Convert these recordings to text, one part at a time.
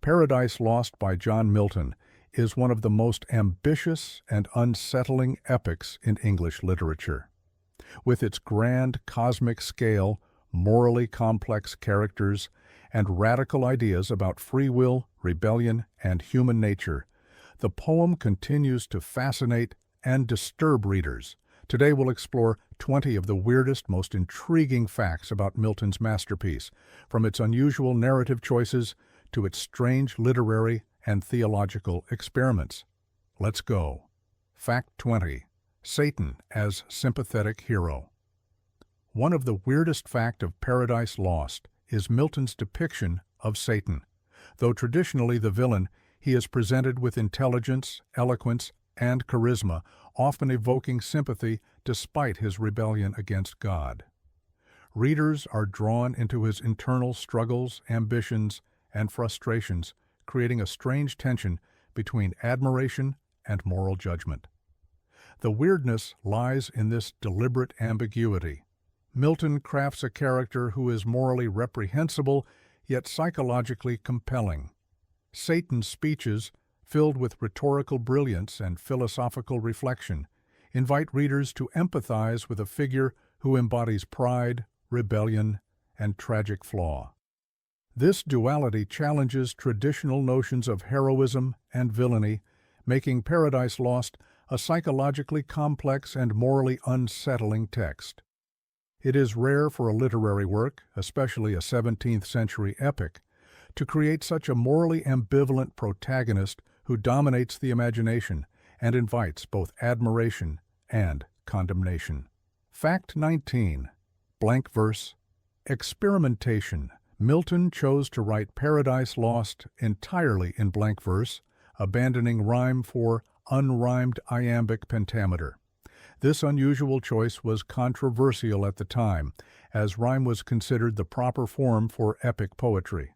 Paradise Lost by John Milton is one of the most ambitious and unsettling epics in English literature. With its grand cosmic scale, morally complex characters, and radical ideas about free will, rebellion, and human nature, the poem continues to fascinate and disturb readers. Today we'll explore 20 of the weirdest, most intriguing facts about Milton's masterpiece, from its unusual narrative choices to its strange literary and theological experiments. Let's go. Fact 20. Satan as sympathetic hero. One of the weirdest facts of Paradise Lost is Milton's depiction of Satan. Though traditionally the villain, he is presented with intelligence, eloquence, and charisma, often evoking sympathy despite his rebellion against God. Readers are drawn into his internal struggles, ambitions, and frustrations, creating a strange tension between admiration and moral judgment. The weirdness lies in this deliberate ambiguity. Milton crafts a character who is morally reprehensible, yet psychologically compelling. Satan's speeches, filled with rhetorical brilliance and philosophical reflection, invite readers to empathize with a figure who embodies pride, rebellion, and tragic flaw. This duality challenges traditional notions of heroism and villainy, making Paradise Lost a psychologically complex and morally unsettling text. It is rare for a literary work, especially a 17th-century epic, to create such a morally ambivalent protagonist who dominates the imagination and invites both admiration and condemnation. Fact 19. Blank verse. Experimentation. Milton chose to write Paradise Lost entirely in blank verse, abandoning rhyme for unrhymed iambic pentameter. This unusual choice was controversial at the time, as rhyme was considered the proper form for epic poetry.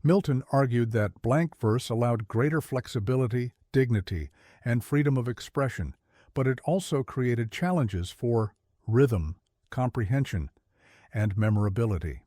Milton argued that blank verse allowed greater flexibility, dignity, and freedom of expression, but it also created challenges for rhythm, comprehension, and memorability.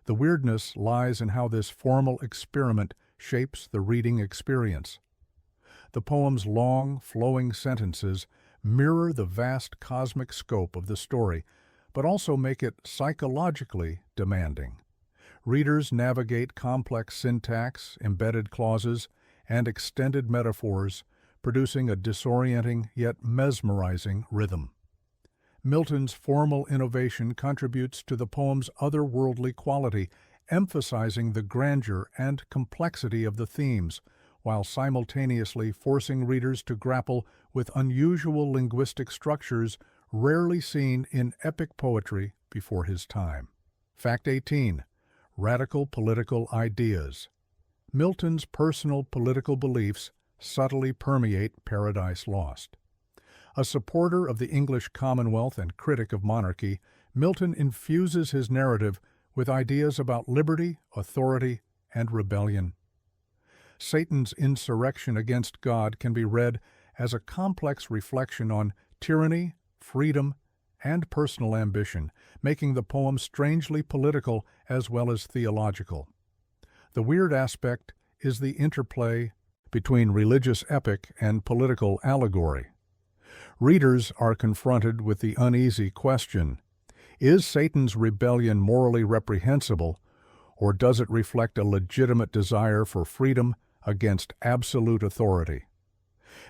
The weirdness lies in how this formal experiment shapes the reading experience. The poem's long, flowing sentences mirror the vast cosmic scope of the story, but also make it psychologically demanding. Readers navigate complex syntax, embedded clauses, and extended metaphors, producing a disorienting yet mesmerizing rhythm. Milton's formal innovation contributes to the poem's otherworldly quality, emphasizing the grandeur and complexity of the themes, while simultaneously forcing readers to grapple with unusual linguistic structures rarely seen in epic poetry before his time. Fact 18. Radical political ideas. Milton's personal political beliefs subtly permeate Paradise Lost. A supporter of the English Commonwealth and critic of monarchy, Milton infuses his narrative with ideas about liberty, authority, and rebellion. Satan's insurrection against God can be read as a complex reflection on tyranny, freedom, and personal ambition, making the poem strangely political as well as theological. The weird aspect is the interplay between religious epic and political allegory. Readers are confronted with the uneasy question: is Satan's rebellion morally reprehensible, or does it reflect a legitimate desire for freedom against absolute authority?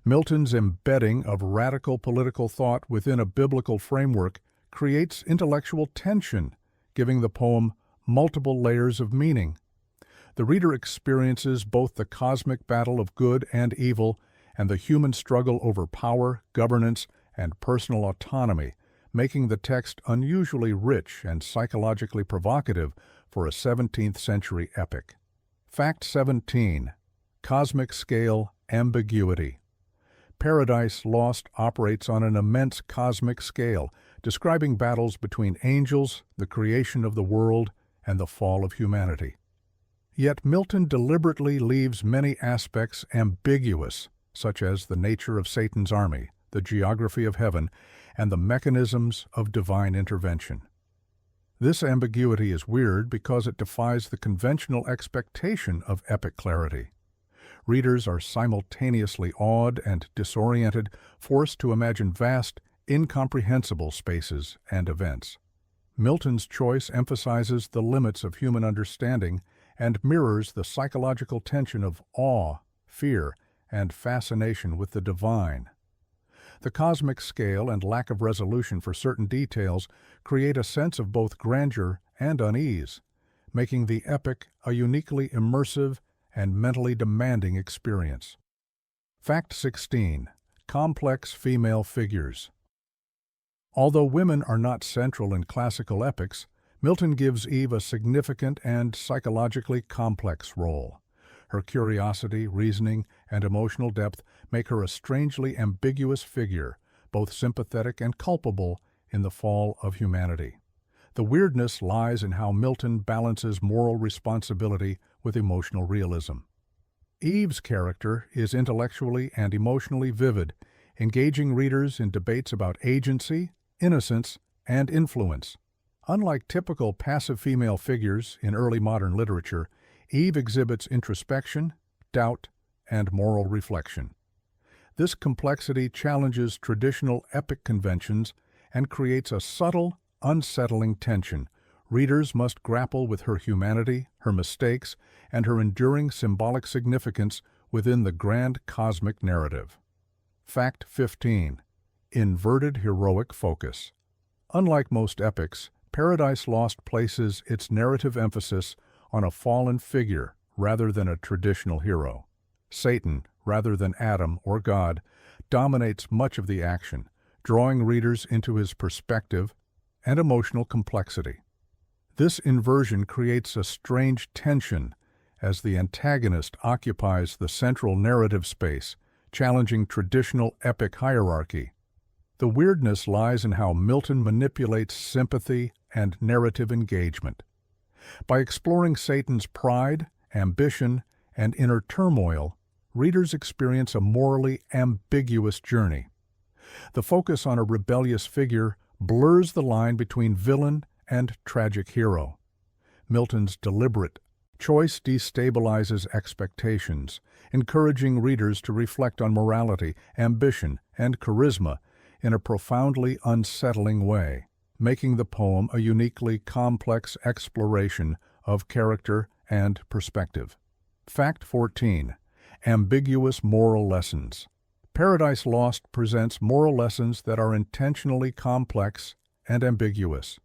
Milton's embedding of radical political thought within a biblical framework creates intellectual tension, giving the poem multiple layers of meaning. The reader experiences both the cosmic battle of good and evil and the human struggle over power, governance, and personal autonomy, making the text unusually rich and psychologically provocative for a 17th-century epic. Fact 17. Cosmic scale ambiguity. Paradise Lost operates on an immense cosmic scale, describing battles between angels, the creation of the world, and the fall of humanity. Yet Milton deliberately leaves many aspects ambiguous, such as the nature of Satan's army, the geography of heaven, and the mechanisms of divine intervention. This ambiguity is weird because it defies the conventional expectation of epic clarity. Readers are simultaneously awed and disoriented, forced to imagine vast, incomprehensible spaces and events. Milton's choice emphasizes the limits of human understanding and mirrors the psychological tension of awe, fear, and fascination with the divine. The cosmic scale and lack of resolution for certain details create a sense of both grandeur and unease, making the epic a uniquely immersive and mentally demanding experience. Fact 16. Complex female figures. Although women are not central in classical epics, Milton gives Eve a significant and psychologically complex role. Her curiosity, reasoning, and emotional depth make her a strangely ambiguous figure, both sympathetic and culpable in the fall of humanity. The weirdness lies in how Milton balances moral responsibility with emotional realism. Eve's character is intellectually and emotionally vivid, engaging readers in debates about agency, innocence, and influence. Unlike typical passive female figures in early modern literature, Eve exhibits introspection, doubt, and moral reflection. This complexity challenges traditional epic conventions and creates a subtle, unsettling tension. Readers must grapple with her humanity, her mistakes, and her enduring symbolic significance within the grand cosmic narrative. Fact 15. Inverted heroic focus. Unlike most epics, Paradise Lost places its narrative emphasis on a fallen figure rather than a traditional hero. Satan, rather than Adam or God, dominates much of the action, drawing readers into his perspective and emotional complexity. This inversion creates a strange tension as the antagonist occupies the central narrative space, challenging traditional epic hierarchy. The weirdness lies in how Milton manipulates sympathy and narrative engagement. By exploring Satan's pride, ambition, and inner turmoil, readers experience a morally ambiguous journey. The focus on a rebellious figure blurs the line between villain and tragic hero. Milton's deliberate choice destabilizes expectations, encouraging readers to reflect on morality, ambition, and charisma in a profoundly unsettling way, making the poem a uniquely complex exploration of character and perspective. Fact 14. Ambiguous moral lessons. Paradise Lost presents moral lessons that are intentionally complex and ambiguous.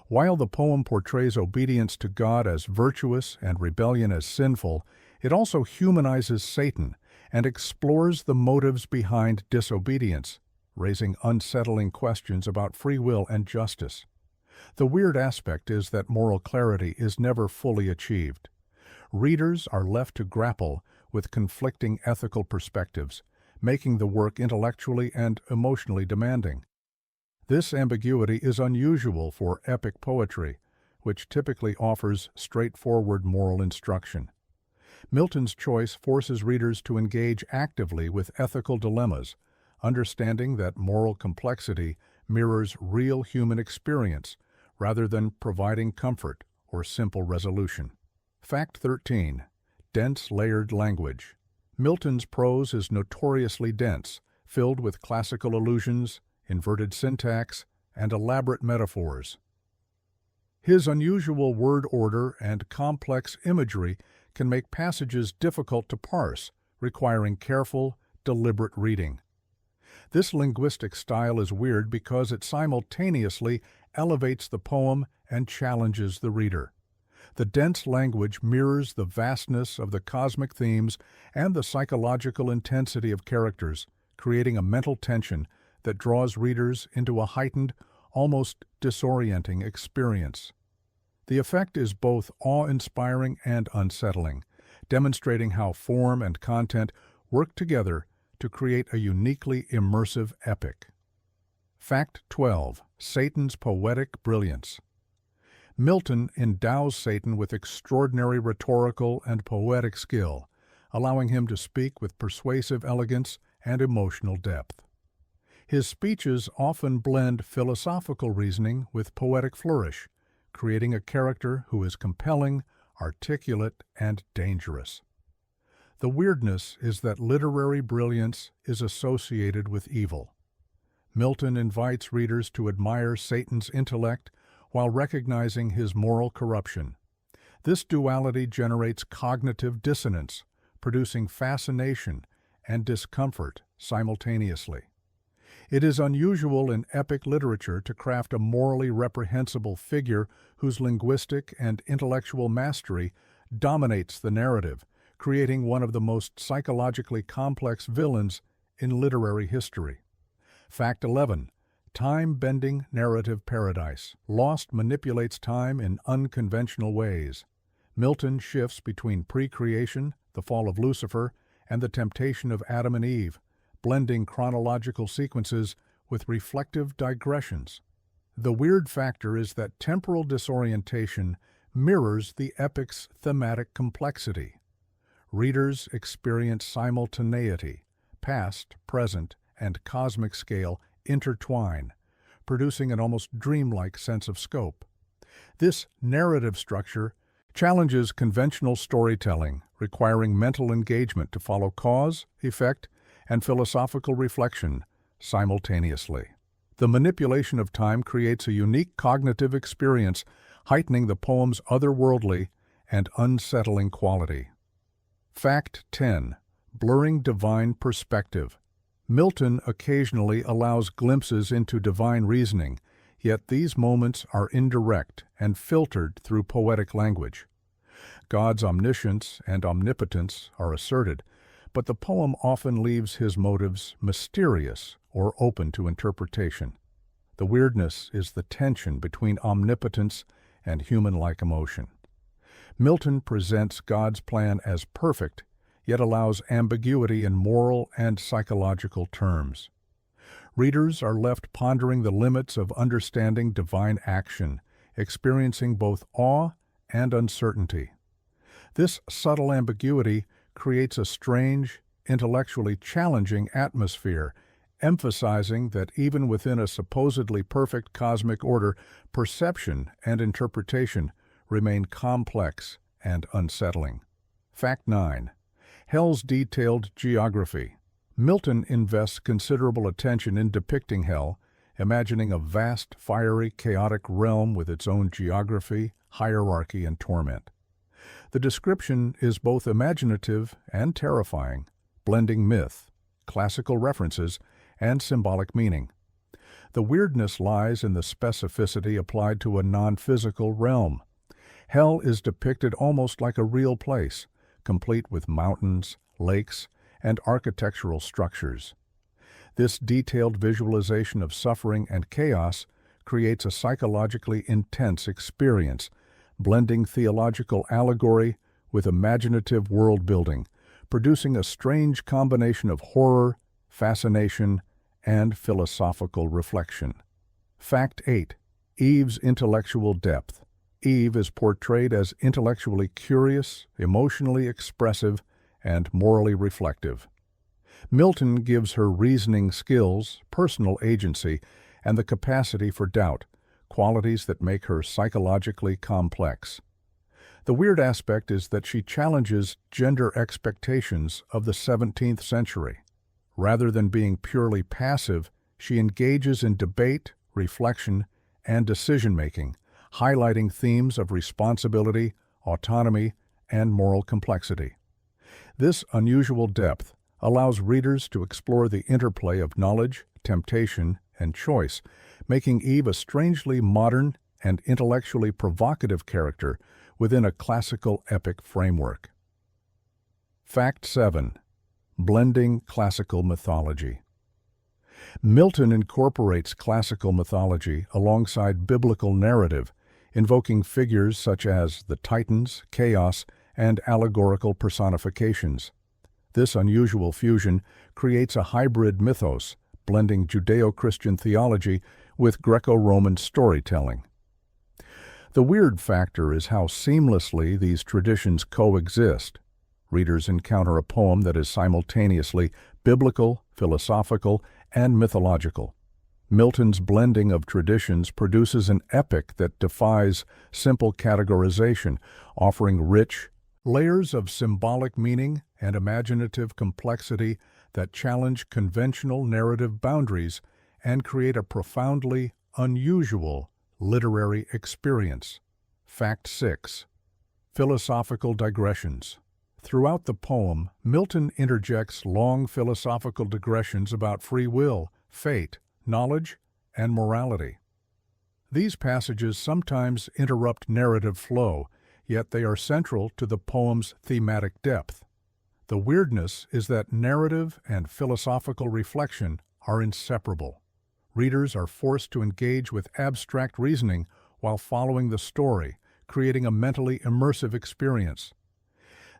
While the poem portrays obedience to God as virtuous and rebellion as sinful, it also humanizes Satan and explores the motives behind disobedience, raising unsettling questions about free will and justice. The weird aspect is that moral clarity is never fully achieved. Readers are left to grapple with conflicting ethical perspectives, making the work intellectually and emotionally demanding. This ambiguity is unusual for epic poetry, which typically offers straightforward moral instruction. Milton's choice forces readers to engage actively with ethical dilemmas, understanding that moral complexity mirrors real human experience rather than providing comfort or simple resolution. Fact 13. Dense layered language. Milton's prose is notoriously dense, filled with classical allusions, inverted syntax, and elaborate metaphors. His unusual word order and complex imagery can make passages difficult to parse, requiring careful, deliberate reading. This linguistic style is weird because it simultaneously elevates the poem and challenges the reader. The dense language mirrors the vastness of the cosmic themes and the psychological intensity of characters, creating a mental tension that draws readers into a heightened, almost disorienting experience. The effect is both awe-inspiring and unsettling, demonstrating how form and content work together to create a uniquely immersive epic. Fact 12. Satan's poetic brilliance. Milton endows Satan with extraordinary rhetorical and poetic skill, allowing him to speak with persuasive elegance and emotional depth. His speeches often blend philosophical reasoning with poetic flourish, creating a character who is compelling, articulate, and dangerous. The weirdness is that literary brilliance is associated with evil. Milton invites readers to admire Satan's intellect while recognizing his moral corruption. This duality generates cognitive dissonance, producing fascination and discomfort simultaneously. It is unusual in epic literature to craft a morally reprehensible figure whose linguistic and intellectual mastery dominates the narrative, creating one of the most psychologically complex villains in literary history. Fact 11. Time-bending narrative paradise. Lost manipulates time in unconventional ways. Milton shifts between pre-creation, the fall of Lucifer, and the temptation of Adam and Eve, blending chronological sequences with reflective digressions. The weird factor is that temporal disorientation mirrors the epic's thematic complexity. Readers experience simultaneity, past, present, and cosmic scale intertwine, producing an almost dreamlike sense of scope. This narrative structure challenges conventional storytelling, requiring mental engagement to follow cause, effect, and philosophical reflection simultaneously. The manipulation of time creates a unique cognitive experience, heightening the poem's otherworldly and unsettling quality. Fact 10. Blurring divine perspective. Milton occasionally allows glimpses into divine reasoning, yet these moments are indirect and filtered through poetic language. God's omniscience and omnipotence are asserted, but the poem often leaves his motives mysterious or open to interpretation. The weirdness is the tension between omnipotence and human-like emotion. Milton presents God's plan as perfect, yet allows ambiguity in moral and psychological terms. Readers are left pondering the limits of understanding divine action, experiencing both awe and uncertainty. This subtle ambiguity creates a strange, intellectually challenging atmosphere, emphasizing that even within a supposedly perfect cosmic order, perception and interpretation remain complex and unsettling. Fact 9. Hell's detailed geography. Milton invests considerable attention in depicting hell, imagining a vast, fiery, chaotic realm with its own geography, hierarchy, and torment. The description is both imaginative and terrifying, blending myth, classical references, and symbolic meaning. The weirdness lies in the specificity applied to a non-physical realm. Hell is depicted almost like a real place, complete with mountains, lakes, and architectural structures. This detailed visualization of suffering and chaos creates a psychologically intense experience, blending theological allegory with imaginative world-building, producing a strange combination of horror, fascination, and philosophical reflection. Fact 8. Eve's intellectual depth. Eve is portrayed as intellectually curious, emotionally expressive, and morally reflective. Milton gives her reasoning skills, personal agency, and the capacity for doubt, qualities that make her psychologically complex. The weird aspect is that she challenges gender expectations of the 17th century. Rather than being purely passive, she engages in debate, reflection, and decision-making, highlighting themes of responsibility, autonomy, and moral complexity. This unusual depth allows readers to explore the interplay of knowledge, temptation, and choice, making Eve a strangely modern and intellectually provocative character within a classical epic framework. Fact 7. Blending classical mythology. Milton incorporates classical mythology alongside biblical narrative, invoking figures such as the Titans, chaos, and allegorical personifications. This unusual fusion creates a hybrid mythos, blending Judeo-Christian theology with Greco-Roman storytelling. The weird factor is how seamlessly these traditions coexist. Readers encounter a poem that is simultaneously biblical, philosophical, and mythological. Milton's blending of traditions produces an epic that defies simple categorization, offering rich layers of symbolic meaning and imaginative complexity that challenge conventional narrative boundaries and create a profoundly unusual literary experience. Fact 6. Philosophical digressions. Throughout the poem, Milton interjects long philosophical digressions about free will, fate, knowledge, and morality. These passages sometimes interrupt narrative flow, yet they are central to the poem's thematic depth. The weirdness is that narrative and philosophical reflection are inseparable. Readers are forced to engage with abstract reasoning while following the story, creating a mentally immersive experience.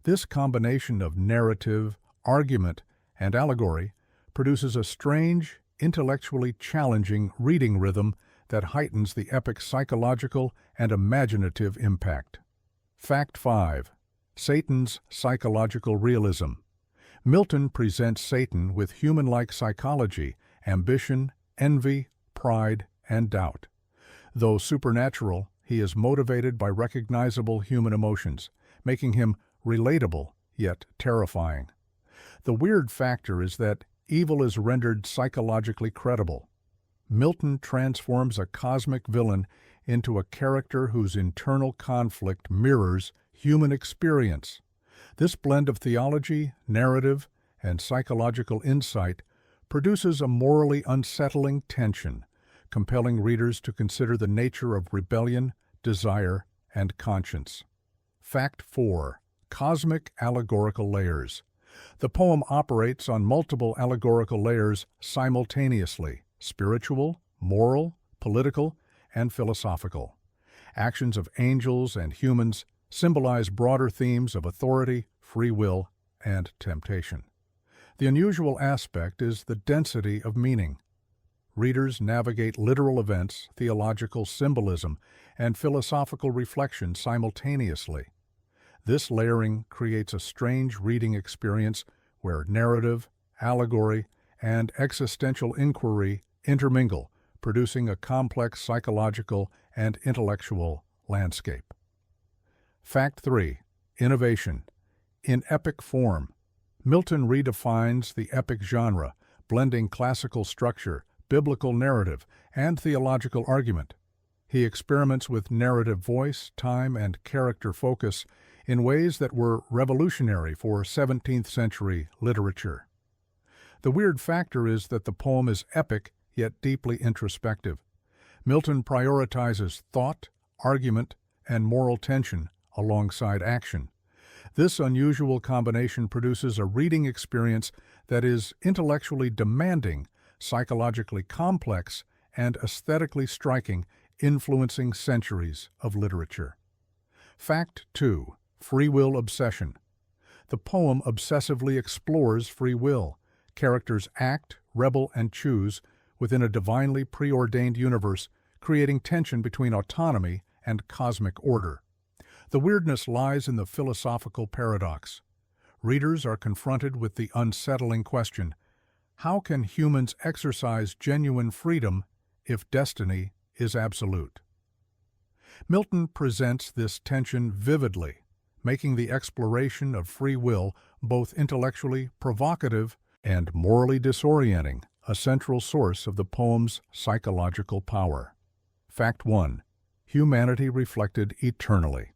This combination of narrative, argument, and allegory produces a strange, intellectually challenging reading rhythm that heightens the epic's psychological and imaginative impact. Fact 5. Satan's psychological realism. Milton presents Satan with human-like psychology, ambition, envy, pride, and doubt. Though supernatural, he is motivated by recognizable human emotions, making him relatable yet terrifying. The weird factor is that evil is rendered psychologically credible. Milton transforms a cosmic villain into a character whose internal conflict mirrors human experience. This blend of theology, narrative, and psychological insight produces a morally unsettling tension, compelling readers to consider the nature of rebellion, desire, and conscience. Fact 4. Cosmic allegorical layers. The poem operates on multiple allegorical layers simultaneously: spiritual, moral, political, and philosophical. Actions of angels and humans symbolize broader themes of authority, free will, and temptation. The unusual aspect is the density of meaning. Readers navigate literal events, theological symbolism, and philosophical reflection simultaneously. This layering creates a strange reading experience where narrative, allegory, and existential inquiry intermingle, producing a complex psychological and intellectual landscape. Fact 3. Innovation. In epic form, Milton redefines the epic genre, blending classical structure, biblical narrative, and theological argument. He experiments with narrative voice, time, and character focus in ways that were revolutionary for 17th century literature. The weird factor is that the poem is epic yet deeply introspective. Milton prioritizes thought, argument, and moral tension alongside action. This unusual combination produces a reading experience that is intellectually demanding, psychologically complex, and aesthetically striking, influencing centuries of literature. Fact 2. Free will obsession. The poem obsessively explores free will. Characters act, rebel, and choose within a divinely preordained universe, creating tension between autonomy and cosmic order. The weirdness lies in the philosophical paradox. Readers are confronted with the unsettling question: how can humans exercise genuine freedom if destiny is absolute? Milton presents this tension vividly, making the exploration of free will both intellectually provocative and morally disorienting, a central source of the poem's psychological power. Fact 1. Humanity reflected eternally.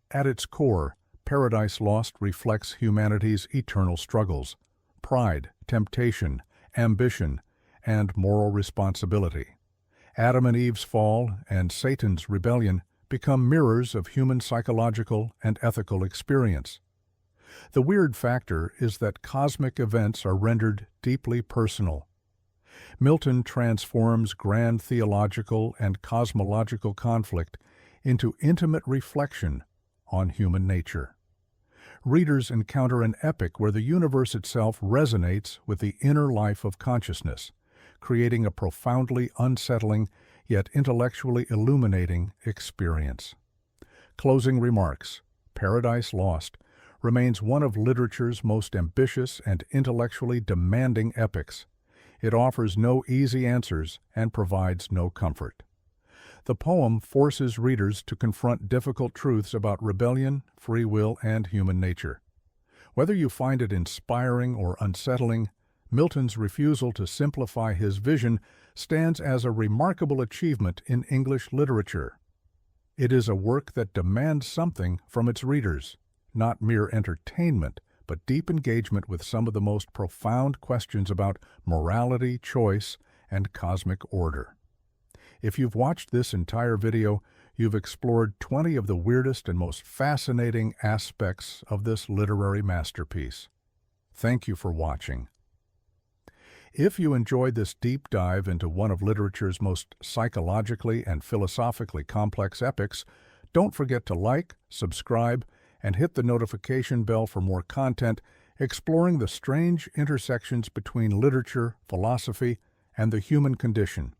At its core, Paradise Lost reflects humanity's eternal struggles: pride, temptation, ambition, and moral responsibility. Adam and Eve's fall and Satan's rebellion become mirrors of human psychological and ethical experience. The weird factor is that cosmic events are rendered deeply personal. Milton transforms grand theological and cosmological conflict into intimate reflection on human nature. Readers encounter an epic where the universe itself resonates with the inner life of consciousness, creating a profoundly unsettling yet intellectually illuminating experience. Closing remarks. Paradise Lost remains one of literature's most ambitious and intellectually demanding epics. It offers no easy answers and provides no comfort. The poem forces readers to confront difficult truths about rebellion, free will, and human nature. Whether you find it inspiring or unsettling, Milton's refusal to simplify his vision stands as a remarkable achievement in English literature. It is a work that demands something from its readers, not mere entertainment, but deep engagement with some of the most profound questions about morality, choice, and cosmic order. If you've watched this entire video, you've explored 20 of the weirdest and most fascinating aspects of this literary masterpiece. Thank you for watching. If you enjoyed this deep dive into one of literature's most psychologically and philosophically complex epics, don't forget to like, subscribe, and hit the notification bell for more content exploring the strange intersections between literature, philosophy, and the human condition.